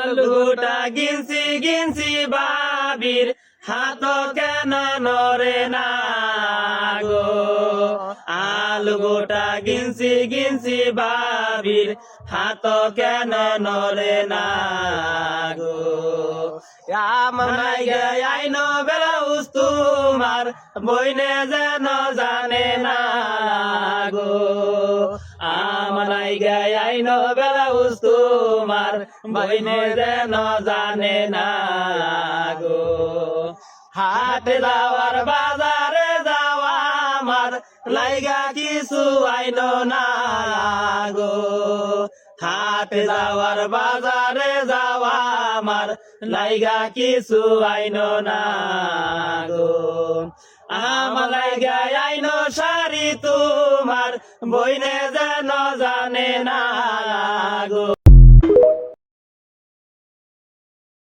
আলুটা গিনছি গিনছি বাবির হাত কেন নরে না গো আলুটা গিনছি গিনছি বাবির হাত কেন নরে না গো আমায় আইন বেলাউস তোমার বইনে যেন জানে না গো আমায় আইন বেলাউস তোমার বইনে যেন জানে না গো হাটে যাওয়ার বাজারে যাওয়া আমার লাইগা কিছু আইন না গো হাটে যাওয়ার বাজারে যাওয়া আমার লাইগা কিছু আইন না গো আমার লাইগা আইন শাড়ি তোমার বইনে যেন জানে না গো